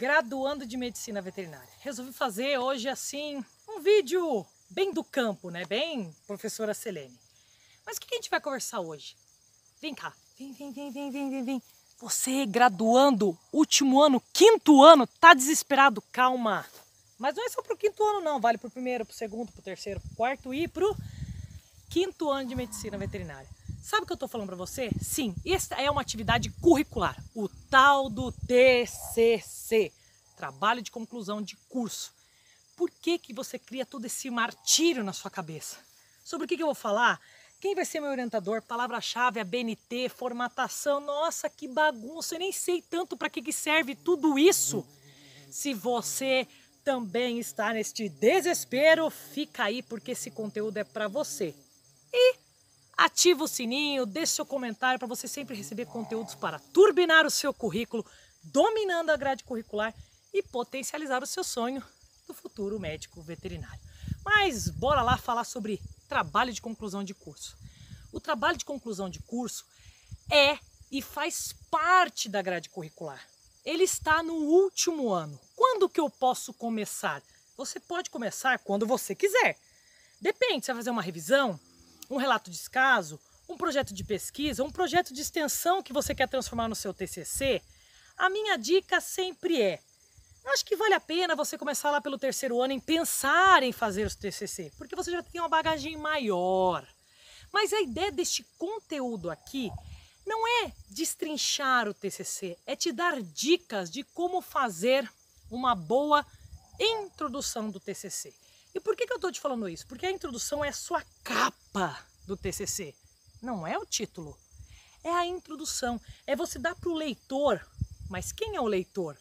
graduando de Medicina Veterinária. Resolvi fazer hoje, assim, um vídeo bem do campo, né? Bem professora Selene. Mas o que a gente vai conversar hoje? Vem cá, vem. Você, graduando, último ano, quinto ano, tá desesperado? Calma. Mas não é só pro quinto ano não, vale pro primeiro, pro segundo, pro terceiro, pro quarto e pro quinto ano de Medicina Veterinária. Sabe o que eu tô falando pra você? Sim, essa é uma atividade curricular, o tal do TCC, Trabalho de Conclusão de Curso. Por que você cria todo esse martírio na sua cabeça? Sobre o que eu vou falar? Quem vai ser meu orientador? Palavra-chave, a BNT, formatação. Nossa, que bagunça, eu nem sei tanto para que serve tudo isso. Se você também está neste desespero, fica aí porque esse conteúdo é para você. E ativa o sininho, deixe seu comentário para você sempre receber conteúdos para turbinar o seu currículo, dominando a grade curricular e potencializar o seu sonho do futuro médico veterinário. Mas bora lá falar sobre trabalho de conclusão de curso. O trabalho de conclusão de curso é e faz parte da grade curricular. Ele está no último ano. Quando que eu posso começar? Você pode começar quando você quiser. Depende, você vai fazer uma revisão, um relato de descaso, um projeto de pesquisa, um projeto de extensão que você quer transformar no seu TCC. A minha dica sempre é: acho que vale a pena você começar lá pelo terceiro ano em pensar em fazer o TCC, porque você já tem uma bagagem maior. Mas a ideia deste conteúdo aqui não é destrinchar o TCC, é te dar dicas de como fazer uma boa introdução do TCC. E por que eu estou te falando isso? Porque a introdução é a sua capa do TCC, não é o título. É a introdução, é você dar para o leitor. Mas quem é o leitor?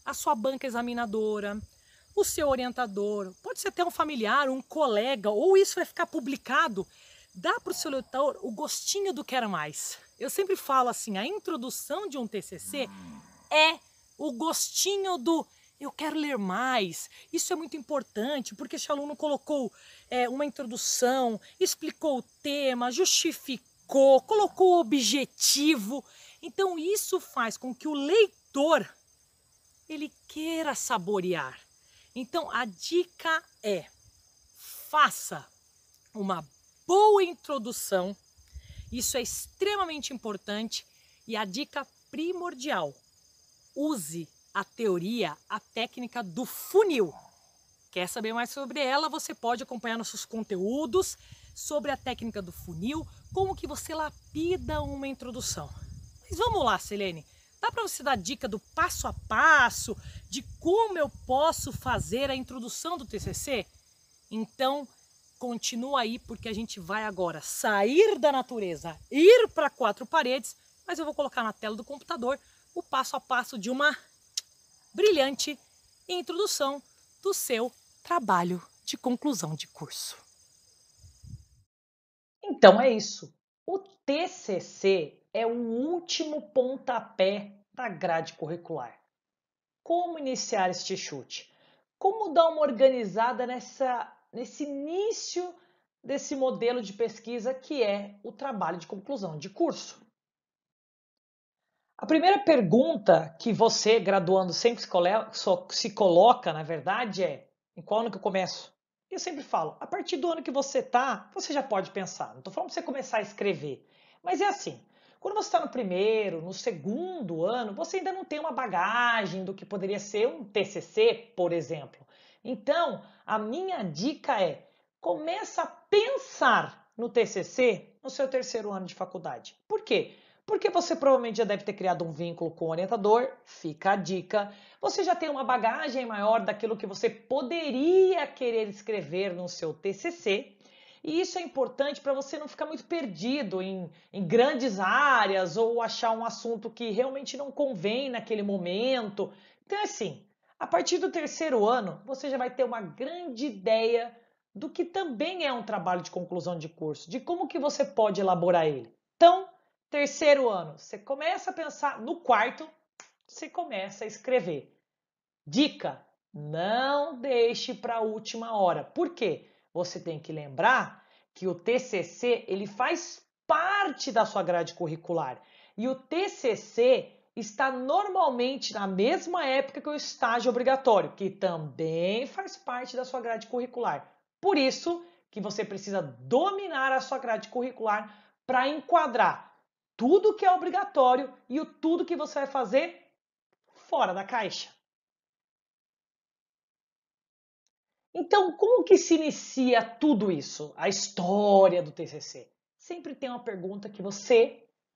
A sua banca examinadora, o seu orientador, pode ser até um familiar, um colega, ou isso vai ficar publicado. Dá para o seu leitor o gostinho do quero mais. Eu sempre falo assim, a introdução de um TCC é o gostinho do eu quero ler mais. Isso é muito importante, porque esse aluno colocou uma introdução, explicou o tema, justificou, colocou o objetivo. Então isso faz com que o leitor ele queira saborear. Então a dica é: faça uma boa introdução. Isso é extremamente importante. E a dica primordial: use a teoria, a técnica do funil. Quer saber mais sobre ela? Você pode acompanhar nossos conteúdos sobre a técnica do funil, como que você lapida uma introdução. Mas vamos lá, Selene. Dá para você dar dica do passo a passo, de como eu posso fazer a introdução do TCC? Então, continua aí, porque a gente vai agora sair da natureza, ir para quatro paredes, mas eu vou colocar na tela do computador o passo a passo de uma brilhante introdução do seu trabalho de conclusão de curso. Então é isso. O TCC é o último pontapé da grade curricular. Como iniciar este chute? Como dar uma organizada nesse início desse modelo de pesquisa que é o trabalho de conclusão de curso? A primeira pergunta que você, graduando, sempre se coloca, na verdade, é: em qual ano que eu começo? Eu sempre falo, a partir do ano que você está, você já pode pensar. Não estou falando para você começar a escrever, mas é assim, quando você está no primeiro, no segundo ano, você ainda não tem uma bagagem do que poderia ser um TCC, por exemplo. Então, a minha dica é: começa a pensar no TCC no seu terceiro ano de faculdade. Por quê? Porque você provavelmente já deve ter criado um vínculo com o orientador, fica a dica. Você já tem uma bagagem maior daquilo que você poderia querer escrever no seu TCC. E isso é importante para você não ficar muito perdido em grandes áreas ou achar um assunto que realmente não convém naquele momento. Então, assim, a partir do terceiro ano, você já vai ter uma grande ideia do que também é um trabalho de conclusão de curso, de como que você pode elaborar ele. Então, terceiro ano, você começa a pensar. No quarto, você começa a escrever. Dica: não deixe para a última hora. Por quê? Você tem que lembrar que o TCC ele faz parte da sua grade curricular. E o TCC está normalmente na mesma época que o estágio obrigatório, que também faz parte da sua grade curricular. Por isso que você precisa dominar a sua grade curricular para enquadrar tudo que é obrigatório e o tudo que você vai fazer fora da caixa. Então, como que se inicia tudo isso? A história do TCC? Sempre tem uma pergunta que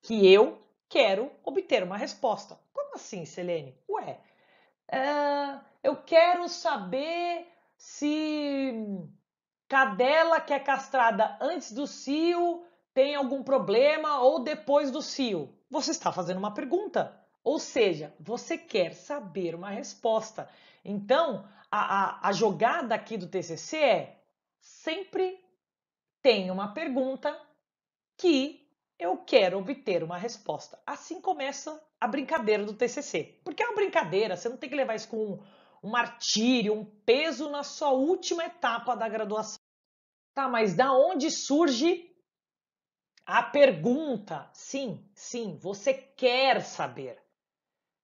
eu quero obter uma resposta. Como assim, Selene? Ué, eu quero saber se cadela que é castrada antes do cio tem algum problema ou depois do cio. Você está fazendo uma pergunta. Ou seja, você quer saber uma resposta. Então, a jogada aqui do TCC é sempre tem uma pergunta que eu quero obter uma resposta. Assim começa a brincadeira do TCC. Porque é uma brincadeira, você não tem que levar isso com um martírio, um peso na sua última etapa da graduação. Tá, mas da onde surge a pergunta? Sim, sim, você quer saber.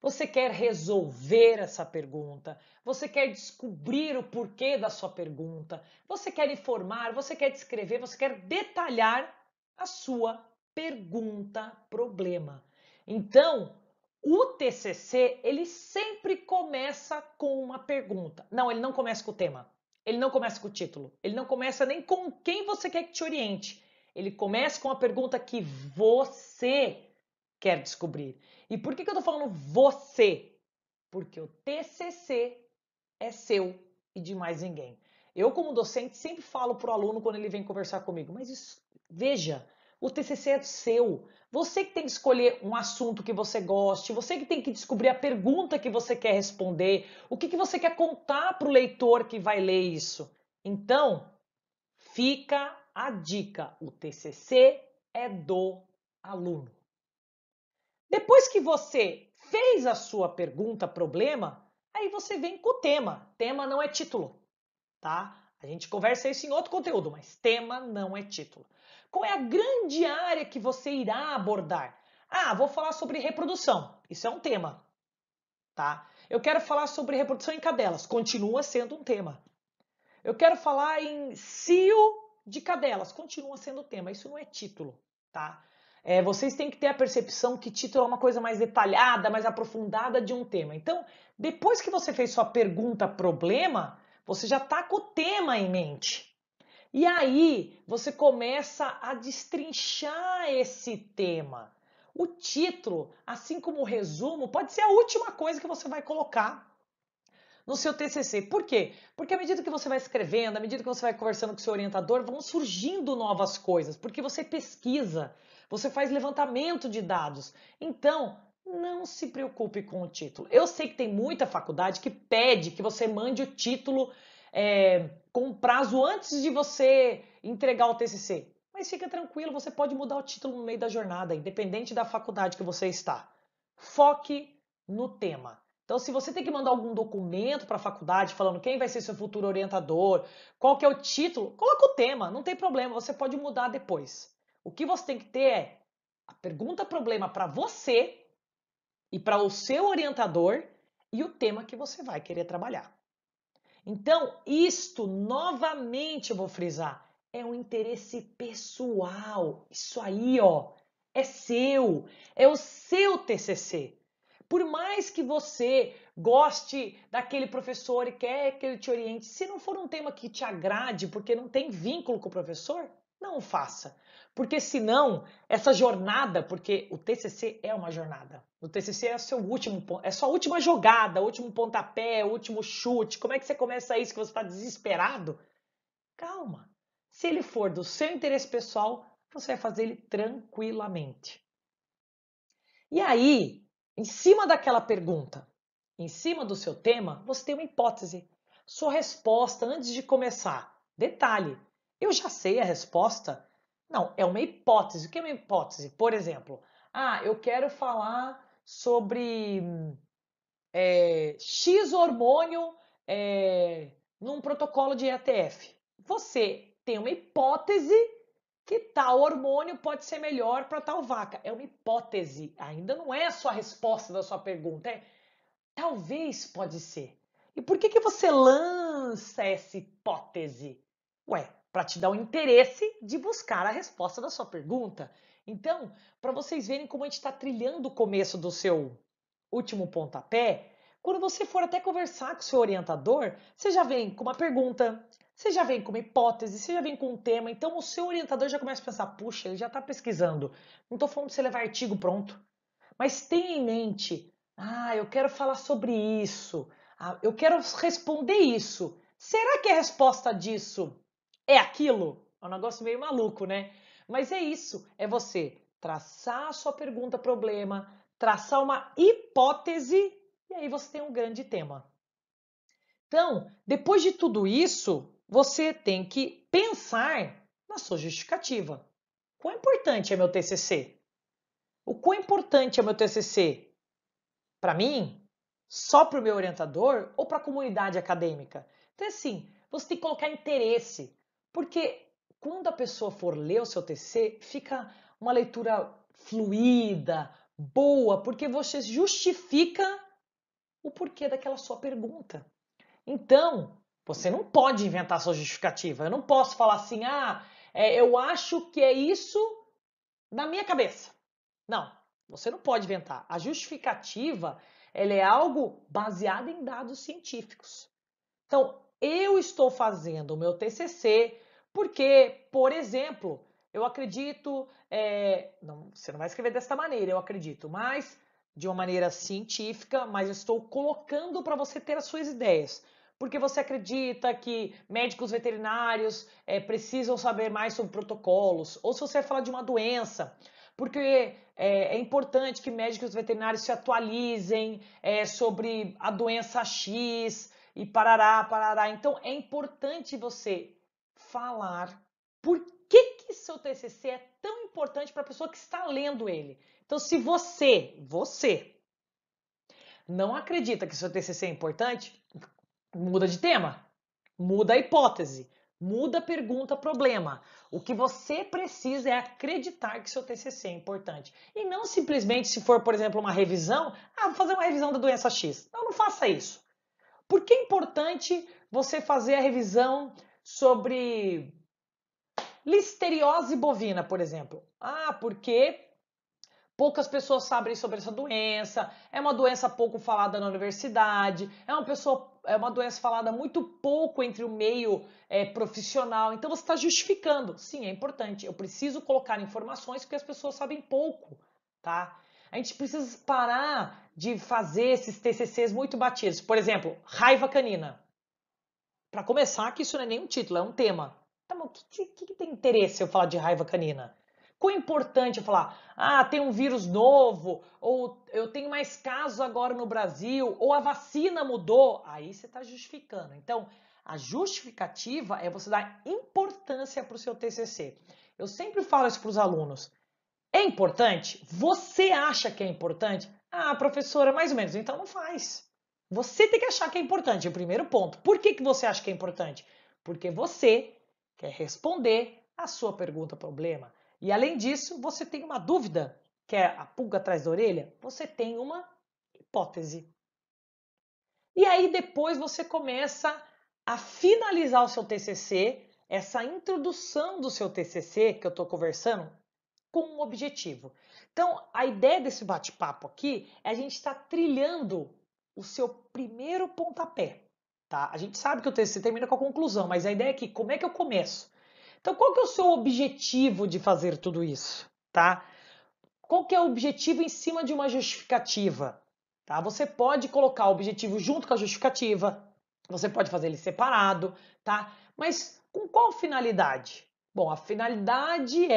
Você quer resolver essa pergunta, você quer descobrir o porquê da sua pergunta, você quer informar, você quer descrever, você quer detalhar a sua pergunta problema. Então, o TCC, ele sempre começa com uma pergunta. Não, ele não começa com o tema. Ele não começa com o título. Ele não começa nem com quem você quer que te oriente. Ele começa com a pergunta que você quer descobrir. E por que eu tô falando você? Porque o TCC é seu e de mais ninguém. Eu, como docente, sempre falo para o aluno quando ele vem conversar comigo, mas isso, veja, o TCC é seu. Você que tem que escolher um assunto que você goste, você que tem que descobrir a pergunta que você quer responder, o que você quer contar para o leitor que vai ler isso. Então, fica a dica: o TCC é do aluno. Depois que você fez a sua pergunta problema, aí você vem com o tema. Tema não é título, tá? A gente conversa isso em outro conteúdo, mas tema não é título. Qual é a grande área que você irá abordar? Ah, vou falar sobre reprodução. Isso é um tema, tá? Eu quero falar sobre reprodução em cadelas. Continua sendo um tema. Eu quero falar em cio de cadelas. Continua sendo tema. Isso não é título, tá? Vocês têm que ter a percepção que título é uma coisa mais detalhada, mais aprofundada de um tema. Então, depois que você fez sua pergunta problema, você já está com o tema em mente. E aí, você começa a destrinchar esse tema. O título, assim como o resumo, pode ser a última coisa que você vai colocar no seu TCC. Por quê? Porque à medida que você vai escrevendo, à medida que você vai conversando com o seu orientador, vão surgindo novas coisas, porque você pesquisa, você faz levantamento de dados. Então, não se preocupe com o título. Eu sei que tem muita faculdade que pede que você mande o título com prazo antes de você entregar o TCC. Mas fica tranquilo, você pode mudar o título no meio da jornada, independente da faculdade que você está. Foque no tema. Então, se você tem que mandar algum documento para a faculdade falando quem vai ser seu futuro orientador, qual que é o título, coloca o tema, não tem problema, você pode mudar depois. O que você tem que ter é a pergunta problema para você e para o seu orientador e o tema que você vai querer trabalhar. Então, isto, novamente eu vou frisar, é um interesse pessoal. Isso aí, ó, é seu, é o seu TCC. Por mais que você goste daquele professor e quer que ele te oriente, se não for um tema que te agrade, porque não tem vínculo com o professor, não o faça. Porque senão, essa jornada, porque o TCC é uma jornada. O TCC é seu último, é sua última jogada, último pontapé, último chute. Como é que você começa isso que você está desesperado? Calma. Se ele for do seu interesse pessoal, você vai fazer ele tranquilamente. E aí, em cima daquela pergunta, em cima do seu tema, você tem uma hipótese. Sua resposta antes de começar. Detalhe, eu já sei a resposta. Não, é uma hipótese. O que é uma hipótese? Por exemplo, eu quero falar sobre X hormônio num protocolo de ETF. Você tem uma hipótese que tal hormônio pode ser melhor para tal vaca. É uma hipótese, ainda não é a sua resposta da sua pergunta, é talvez pode ser. E por que você lança essa hipótese? Ué, para te dar o interesse de buscar a resposta da sua pergunta. Então, para vocês verem como a gente está trilhando o começo do seu último pontapé, quando você for até conversar com o seu orientador, você já vem com uma pergunta, você já vem com uma hipótese, você já vem com um tema. Então, o seu orientador já começa a pensar, puxa, ele já está pesquisando. Não estou falando de você levar artigo pronto. Mas tenha em mente, eu quero falar sobre isso, eu quero responder isso. Será que a resposta disso é aquilo? É um negócio meio maluco, né? Mas é isso, é você traçar a sua pergunta-problema, traçar uma hipótese e aí você tem um grande tema. Então, depois de tudo isso, você tem que pensar na sua justificativa. Quão importante é meu TCC? O quão importante é meu TCC? Para mim, só para o meu orientador ou para a comunidade acadêmica? Então, assim, você tem que colocar interesse, porque quando a pessoa for ler o seu TCC, fica uma leitura fluida, boa, porque você justifica o porquê daquela sua pergunta. Então, você não pode inventar sua justificativa. Eu não posso falar assim, eu acho que é isso na minha cabeça. Não, você não pode inventar. A justificativa, ela é algo baseado em dados científicos. Então, eu estou fazendo o meu TCC porque, por exemplo, eu acredito, não, você não vai escrever desta maneira, eu acredito, mas de uma maneira científica, mas eu estou colocando para você ter as suas ideias. Porque você acredita que médicos veterinários precisam saber mais sobre protocolos, ou se você vai falar de uma doença, porque é importante que médicos veterinários se atualizem sobre a doença X, e parará, parará. Então, é importante você falar por que seu TCC é tão importante para a pessoa que está lendo ele. Então, se você não acredita que seu TCC é importante, muda de tema, muda a hipótese, muda a pergunta, problema. O que você precisa é acreditar que seu TCC é importante. E não simplesmente, se for, por exemplo, uma revisão, vou fazer uma revisão da doença X. Não faça isso. Por que é importante você fazer a revisão sobre listeriose bovina, por exemplo? Porque poucas pessoas sabem sobre essa doença, é uma doença pouco falada na universidade, é uma doença falada muito pouco entre o meio profissional. Então você está justificando. Sim, é importante. Eu preciso colocar informações que as pessoas sabem pouco, tá? A gente precisa parar de fazer esses TCCs muito batidos. Por exemplo, raiva canina. Para começar, que isso não é nem um título, é um tema. Tá, mas o que tem interesse eu falar de raiva canina? Quão importante eu falar, tem um vírus novo, ou eu tenho mais casos agora no Brasil, ou a vacina mudou, aí você está justificando. Então, a justificativa é você dar importância para o seu TCC. Eu sempre falo isso para os alunos. É importante? Você acha que é importante? Professora, mais ou menos. Então não faz. Você tem que achar que é importante, é o primeiro ponto. Por que você acha que é importante? Porque você quer responder a sua pergunta problema. E além disso, você tem uma dúvida, que é a pulga atrás da orelha, você tem uma hipótese. E aí depois você começa a finalizar o seu TCC, essa introdução do seu TCC que eu estou conversando, com um objetivo. Então, a ideia desse bate-papo aqui é a gente estar trilhando o seu primeiro pontapé, tá? A gente sabe que o TCC termina com a conclusão, mas a ideia é que como é que eu começo? Então, qual que é o seu objetivo de fazer tudo isso, tá? Qual que é o objetivo em cima de uma justificativa, tá? Você pode colocar o objetivo junto com a justificativa, você pode fazer ele separado, tá? Mas com qual finalidade? Bom, a finalidade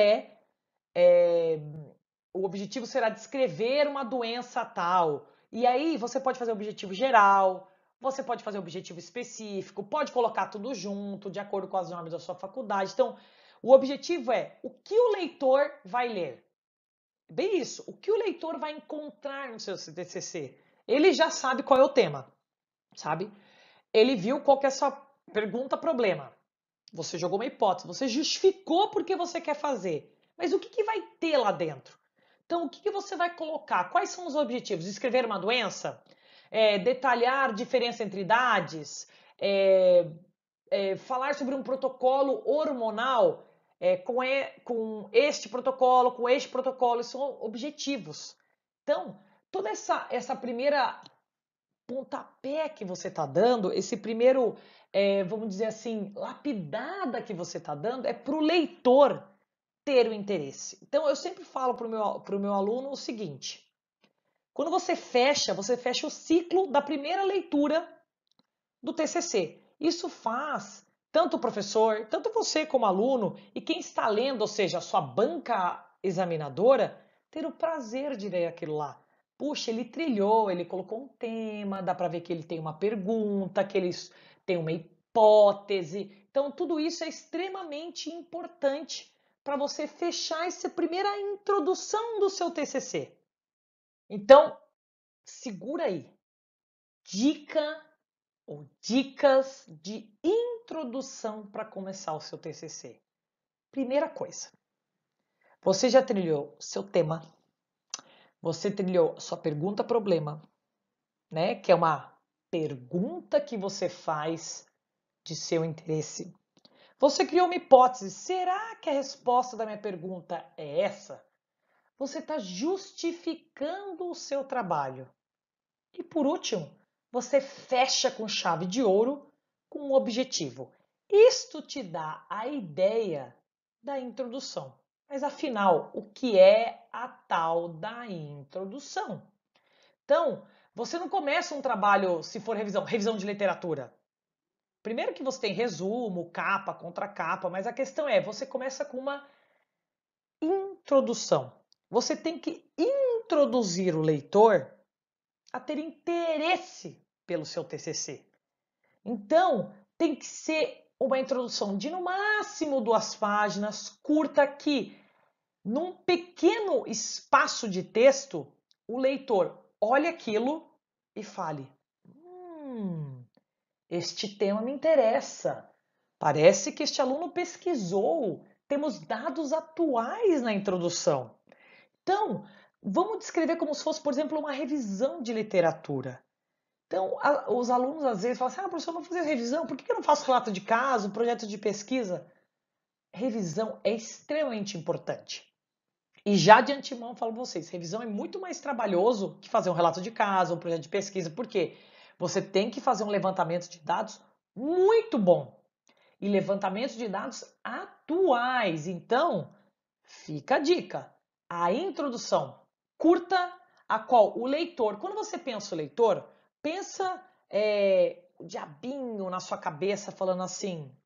o objetivo será descrever uma doença tal. E aí você pode fazer objetivo geral, você pode fazer objetivo específico, pode colocar tudo junto, de acordo com as normas da sua faculdade. Então, o objetivo é o que o leitor vai ler. Bem isso, o que o leitor vai encontrar no seu TCC. Ele já sabe qual é o tema, sabe? Ele viu qual que é a sua pergunta, problema. Você jogou uma hipótese, você justificou por que você quer fazer. Mas o que vai ter lá dentro? Então, o que você vai colocar? Quais são os objetivos? Escrever uma doença? Detalhar diferença entre idades? Falar sobre um protocolo hormonal com este protocolo, são objetivos. Então, toda essa primeira pontapé que você está dando, esse primeiro, vamos dizer assim, lapidada que você está dando, é para o leitor ter o interesse. Então, eu sempre falo para o meu aluno o seguinte: quando você fecha o ciclo da primeira leitura do TCC. Isso faz tanto o professor, tanto você como aluno e quem está lendo, ou seja, a sua banca examinadora, ter o prazer de ler aquilo lá. Puxa, ele trilhou, ele colocou um tema, dá para ver que ele tem uma pergunta, que ele tem uma hipótese. Então, tudo isso é extremamente importante para você fechar essa primeira introdução do seu TCC. Então, segura aí. Dica ou dicas de introdução para começar o seu TCC. Primeira coisa, você já trilhou seu tema, você trilhou sua pergunta-problema, né? Que é uma pergunta que você faz de seu interesse. Você criou uma hipótese, será que a resposta da minha pergunta é essa? Você está justificando o seu trabalho. E por último, você fecha com chave de ouro com um objetivo. Isto te dá a ideia da introdução. Mas afinal, o que é a tal da introdução? Então, você não começa um trabalho, se for revisão de literatura. Primeiro que você tem resumo, capa, contracapa, mas a questão é, você começa com uma introdução. Você tem que introduzir o leitor a ter interesse pelo seu TCC. Então, tem que ser uma introdução de no máximo 2 páginas, curta, que num pequeno espaço de texto, o leitor olhe aquilo e fale: este tema me interessa. Parece que este aluno pesquisou. Temos dados atuais na introdução. Então, vamos descrever como se fosse, por exemplo, uma revisão de literatura. Então, os alunos às vezes falam assim: professor, eu vou fazer revisão, por que eu não faço relato de caso, projeto de pesquisa? Revisão é extremamente importante. E já de antemão eu falo para vocês, revisão é muito mais trabalhoso que fazer um relato de caso, um projeto de pesquisa, porque você tem que fazer um levantamento de dados muito bom. E levantamento de dados atuais. Então, fica a dica. A introdução curta, a qual o leitor, quando você pensa o leitor, pensa o diabinho na sua cabeça falando assim: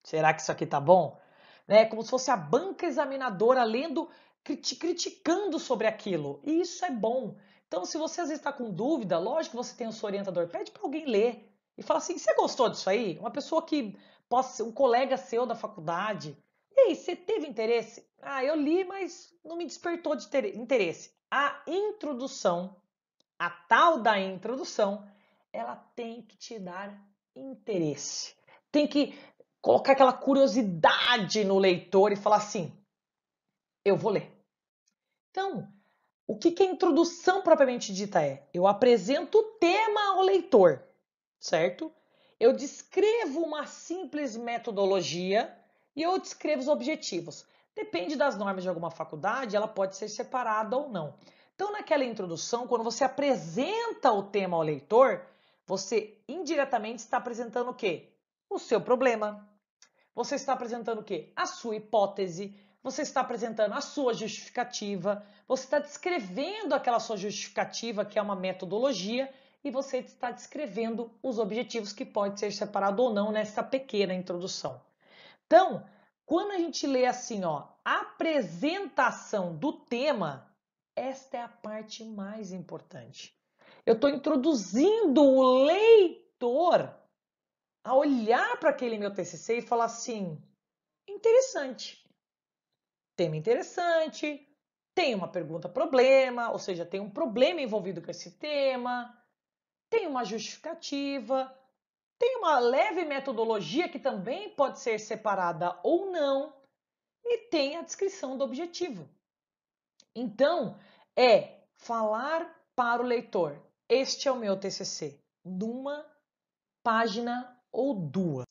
será que isso aqui tá bom? Né? Como se fosse a banca examinadora lendo, criticando sobre aquilo. E isso é bom. Então, se você às vezes está com dúvida, lógico que você tem o seu orientador, pede para alguém ler. E fala assim: você gostou disso aí? Uma pessoa que possa ser um colega seu da faculdade. E aí, você teve interesse? Ah, eu li, mas não me despertou de interesse. A introdução, a tal da introdução, ela tem que te dar interesse. Tem que colocar aquela curiosidade no leitor e falar assim: eu vou ler. Então, o que a introdução propriamente dita é? Eu apresento o tema ao leitor, certo? Eu descrevo uma simples metodologia e eu descrevo os objetivos. Depende das normas de alguma faculdade, ela pode ser separada ou não. Então, naquela introdução, quando você apresenta o tema ao leitor, você indiretamente está apresentando o quê? O seu problema. Você está apresentando o quê? A sua hipótese. Você está apresentando a sua justificativa. Você está descrevendo aquela sua justificativa, que é uma metodologia, e você está descrevendo os objetivos que pode ser separado ou não nessa pequena introdução. Então, quando a gente lê assim, ó, apresentação do tema, esta é a parte mais importante. Eu estou introduzindo o leitor a olhar para aquele meu TCC e falar assim: interessante, tema interessante, tem uma pergunta-problema, ou seja, tem um problema envolvido com esse tema, tem uma justificativa, tem uma leve metodologia que também pode ser separada ou não, e tem a descrição do objetivo. Então, é falar para o leitor, este é o meu TCC, numa página ou duas.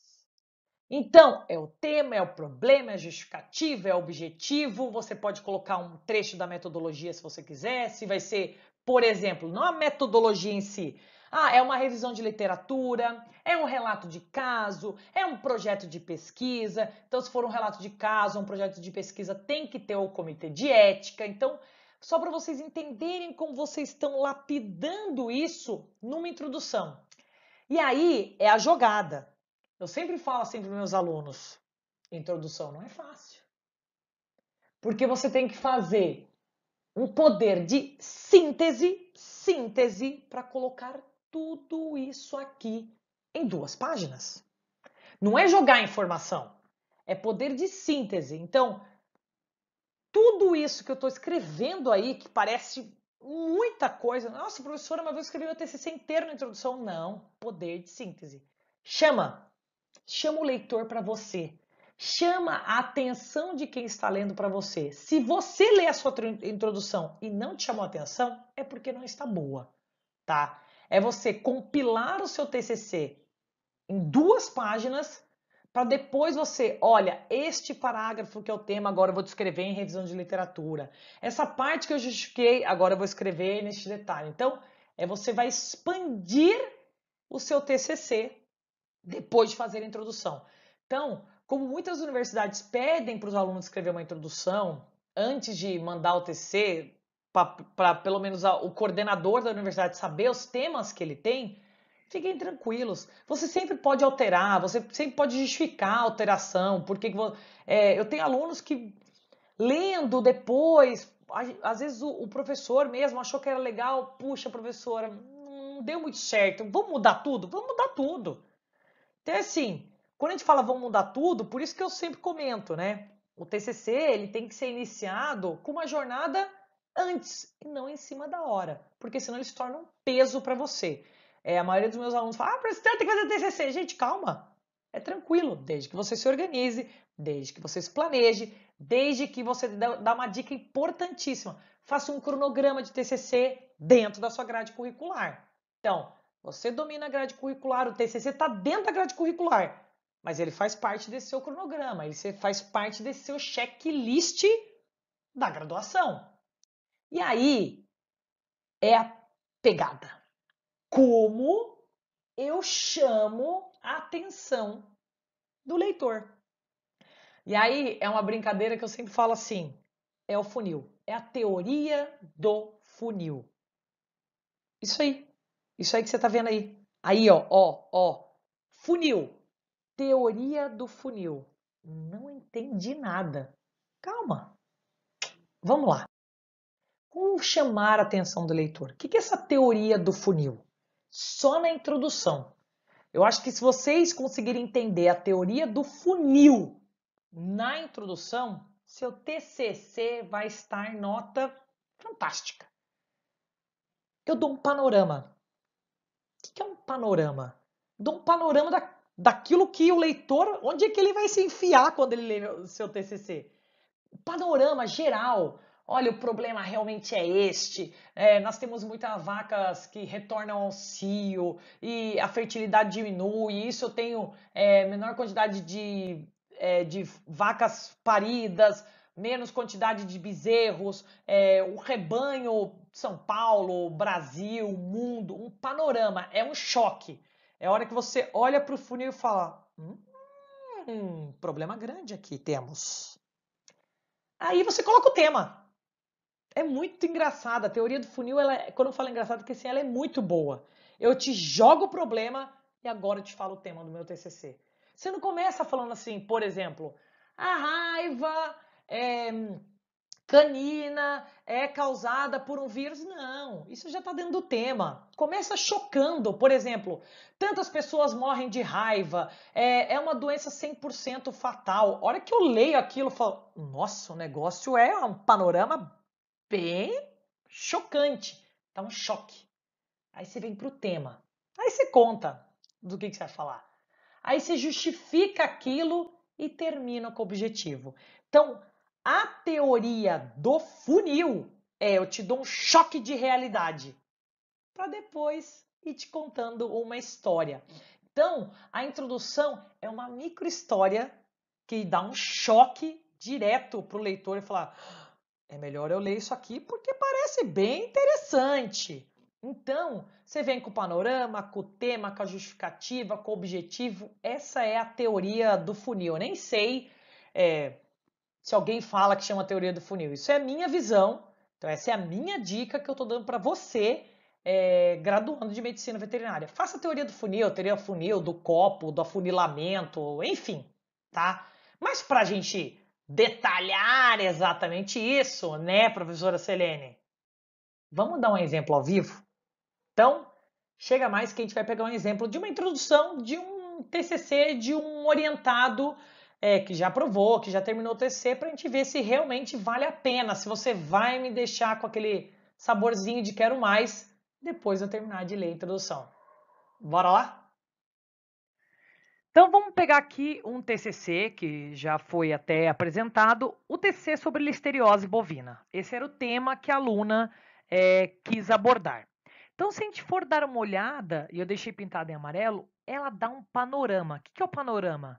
Então, é o tema, é o problema, é a justificativa, é o objetivo. Você pode colocar um trecho da metodologia se você quiser. Se vai ser, por exemplo, não a metodologia em si. É uma revisão de literatura, é um relato de caso, é um projeto de pesquisa. Então, se for um relato de caso, um projeto de pesquisa, tem que ter o comitê de ética. Então, só para vocês entenderem como vocês estão lapidando isso numa introdução. E aí é a jogada. Eu sempre falo assim para meus alunos, introdução não é fácil. Porque você tem que fazer um poder de síntese para colocar tudo isso aqui em 2 páginas. Não é jogar informação, é poder de síntese. Então, tudo isso que eu estou escrevendo aí, que parece muita coisa. Nossa, professora, mas eu escrevi meu TCC inteiro na introdução. Não, poder de síntese. Chama o leitor para você. Chama a atenção de quem está lendo para você. Se você lê a sua introdução e não te chamou a atenção, é porque não está boa, tá? É você compilar o seu TCC em 2 páginas para depois você, olha, este parágrafo que é o tema, agora eu vou descrever em revisão de literatura. Essa parte que eu justifiquei, agora eu vou escrever neste detalhe. Então, você vai expandir o seu TCC depois de fazer a introdução. Então, como muitas universidades pedem para os alunos escrever uma introdução antes de mandar o TCC, para pelo menos o coordenador da universidade saber os temas que ele tem, fiquem tranquilos. Você sempre pode alterar, você sempre pode justificar a alteração. Porque eu tenho alunos que, lendo depois, às vezes o professor mesmo achou que era legal, puxa, professora, não deu muito certo, vamos mudar tudo? Vamos mudar tudo. Então, assim, quando a gente fala vamos mudar tudo, por isso que eu sempre comento, né? O TCC, ele tem que ser iniciado com uma jornada antes e não em cima da hora, porque senão ele se torna um peso para você. A maioria dos meus alunos fala, professor, tem que fazer TCC. Gente, calma. É tranquilo, desde que você se organize, desde que você se planeje, desde que você dá uma dica importantíssima. Faça um cronograma de TCC dentro da sua grade curricular. Então, você domina a grade curricular, o TCC está dentro da grade curricular, mas ele faz parte desse seu cronograma, ele faz parte desse seu checklist da graduação. E aí é a pegada. Como eu chamo a atenção do leitor? E aí é uma brincadeira que eu sempre falo assim, é o funil, é a teoria do funil. Isso aí que você está vendo aí. Aí, ó, funil. Teoria do funil. Não entendi nada. Calma. Vamos lá. Como chamar a atenção do leitor? O que é essa teoria do funil? Só na introdução. Eu acho que se vocês conseguirem entender a teoria do funil na introdução, seu TCC vai estar em nota fantástica. Eu dou um panorama. O que é um panorama? Dou um panorama daquilo que o leitor, onde é que ele vai se enfiar quando ele lê o seu TCC. O panorama geral. Olha, o problema realmente é este. Nós temos muitas vacas que retornam ao cio e a fertilidade diminui. Isso eu tenho menor quantidade de vacas paridas, menos quantidade de bezerros, o rebanho São Paulo, Brasil, mundo, um panorama, é um choque. É a hora que você olha para o funil e fala, problema grande aqui temos. Aí você coloca o tema. É muito engraçado, a teoria do funil, quando eu falo engraçado, porque assim, ela é muito boa. Eu te jogo o problema e agora eu te falo o tema do meu TCC. Você não começa falando assim, por exemplo, a raiva canina é causada por um vírus. Não, isso já está dentro do tema. Começa chocando, por exemplo, tantas pessoas morrem de raiva, é uma doença 100% fatal. A hora que eu leio aquilo, eu falo, nossa, o negócio é um panorama bem chocante. Tá um choque. Aí você vem para o tema. Aí você conta do que você vai falar. Aí você justifica aquilo e termina com o objetivo. Então, a teoria do funil eu te dou um choque de realidade para depois ir te contando uma história. Então, a introdução é uma micro história que dá um choque direto para o leitor e falar: é melhor eu ler isso aqui porque parece bem interessante. Então, você vem com o panorama, com o tema, com a justificativa, com o objetivo. Essa é a teoria do funil. Eu nem sei se alguém fala que chama teoria do funil. Isso é a minha visão. Então, essa é a minha dica que eu estou dando para você, graduando de medicina veterinária. Faça a teoria do funil, do copo, do afunilamento, enfim, tá? Mas para a gente detalhar exatamente isso, né, professora Selene? Vamos dar um exemplo ao vivo? Então, chega mais que a gente vai pegar um exemplo de uma introdução de um TCC de um orientado que já aprovou, que já terminou o TCC, para a gente ver se realmente vale a pena, se você vai me deixar com aquele saborzinho de quero mais depois de eu terminar de ler a introdução. Bora lá? Então vamos pegar aqui um TCC que já foi até apresentado, o TCC sobre listeriose bovina. Esse era o tema que a aluna quis abordar. Então se a gente for dar uma olhada, e eu deixei pintado em amarelo, ela dá um panorama. O que é o panorama?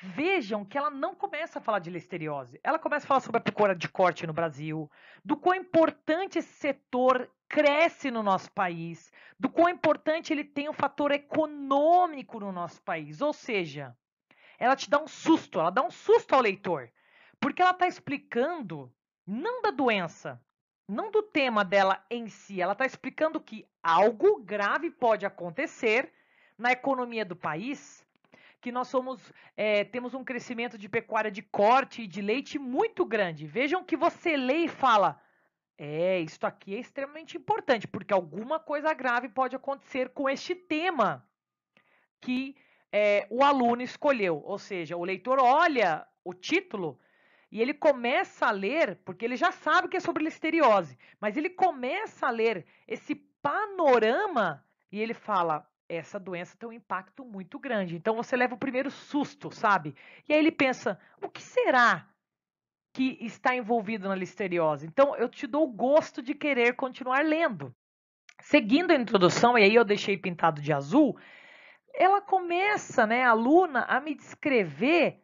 Vejam que ela não começa a falar de listeriose. Ela começa a falar sobre a pecuária de corte no Brasil, do quão importante esse setor cresce no nosso país, do quão importante ele tem um fator econômico no nosso país. Ou seja, ela te dá um susto, ela dá um susto ao leitor, porque ela está explicando não da doença, não do tema dela em si, ela está explicando que algo grave pode acontecer na economia do país, que nós temos um crescimento de pecuária de corte e de leite muito grande. Vejam que você lê e fala, isso aqui é extremamente importante, porque alguma coisa grave pode acontecer com este tema que o aluno escolheu. Ou seja, o leitor olha o título e ele começa a ler, porque ele já sabe que é sobre listeriose, mas ele começa a ler esse panorama e ele fala, essa doença tem um impacto muito grande. Então você leva o primeiro susto, sabe? E aí ele pensa, o que será que está envolvido na listeriose? Então eu te dou o gosto de querer continuar lendo. Seguindo a introdução, e aí eu deixei pintado de azul, ela começa, né, a aluna, a me descrever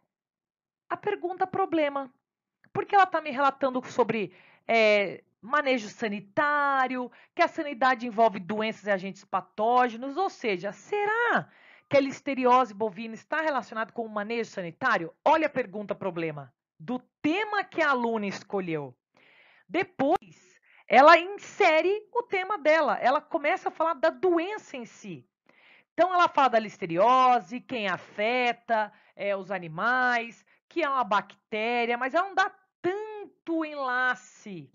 a pergunta problema. Porque ela está me relatando sobre manejo sanitário, que a sanidade envolve doenças e agentes patógenos, ou seja, será que a listeriose bovina está relacionada com o manejo sanitário? Olha a pergunta problema do tema que a aluna escolheu. Depois, ela insere o tema dela, ela começa a falar da doença em si. Então, ela fala da listeriose, quem afeta, os animais, que é uma bactéria, mas ela não dá tanto enlace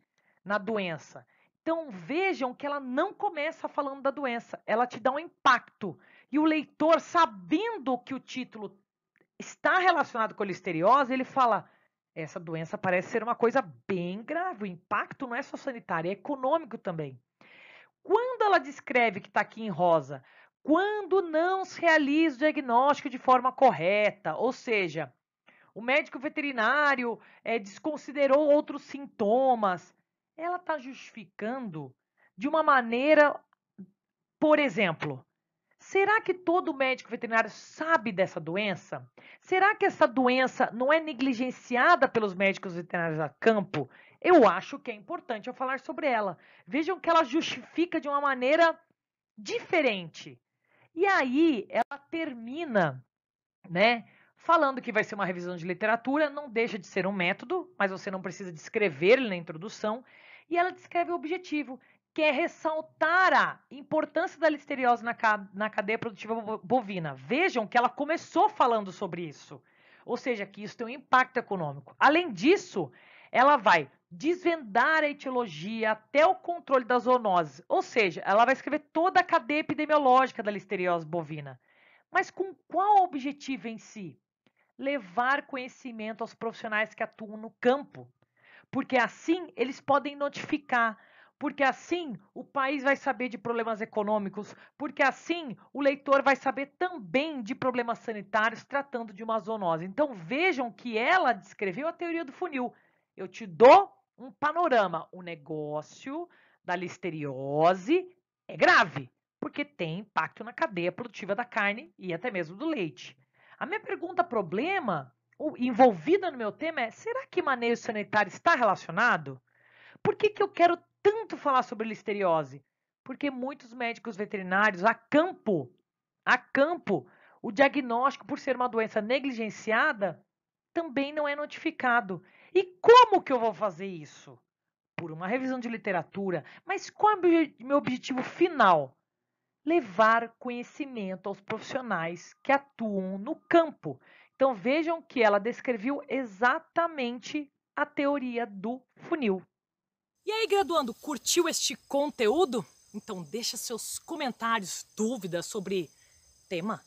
na doença. Então, vejam que ela não começa falando da doença, ela te dá um impacto. E o leitor, sabendo que o título está relacionado com a listeriose, ele fala: essa doença parece ser uma coisa bem grave, o impacto não é só sanitário, é econômico também. Quando ela descreve que está aqui em rosa, quando não se realiza o diagnóstico de forma correta, ou seja, o médico veterinário desconsiderou outros sintomas, ela está justificando de uma maneira, por exemplo, será que todo médico veterinário sabe dessa doença? Será que essa doença não é negligenciada pelos médicos veterinários a campo? Eu acho que é importante eu falar sobre ela. Vejam que ela justifica de uma maneira diferente. E aí ela termina, né, falando que vai ser uma revisão de literatura, não deixa de ser um método, mas você não precisa descrever ele na introdução, e ela descreve o objetivo, que é ressaltar a importância da listeriose na cadeia produtiva bovina. Vejam que ela começou falando sobre isso, ou seja, que isso tem um impacto econômico. Além disso, ela vai desvendar a etiologia até o controle das zoonoses, ou seja, ela vai escrever toda a cadeia epidemiológica da listeriose bovina. Mas com qual objetivo em si? Levar conhecimento aos profissionais que atuam no campo, porque assim eles podem notificar, porque assim o país vai saber de problemas econômicos, porque assim o leitor vai saber também de problemas sanitários tratando de uma zoonose. Então vejam que ela descreveu a teoria do funil. Eu te dou um panorama. O negócio da listeriose é grave, porque tem impacto na cadeia produtiva da carne e até mesmo do leite. A minha pergunta, problema, envolvida no meu tema é: será que manejo sanitário está relacionado? Por que eu quero tanto falar sobre listeriose? Porque muitos médicos veterinários a campo, o diagnóstico por ser uma doença negligenciada também não é notificado. E como que eu vou fazer isso? Por uma revisão de literatura. Mas qual é o meu objetivo final? Levar conhecimento aos profissionais que atuam no campo. Então vejam que ela descreveu exatamente a teoria do funil. E aí, graduando, curtiu este conteúdo? Então deixa seus comentários, dúvidas sobre tema,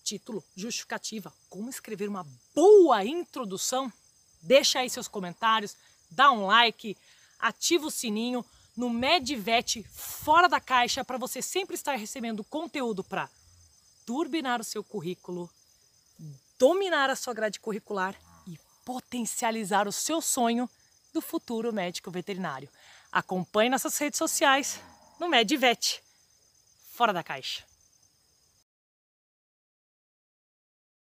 título, justificativa, como escrever uma boa introdução. Deixa aí seus comentários, dá um like, ativa o sininho no MedVet Fora da Caixa para você sempre estar recebendo conteúdo para turbinar o seu currículo, dominar a sua grade curricular e potencializar o seu sonho do futuro médico veterinário. Acompanhe nossas redes sociais no MedVet Fora da Caixa.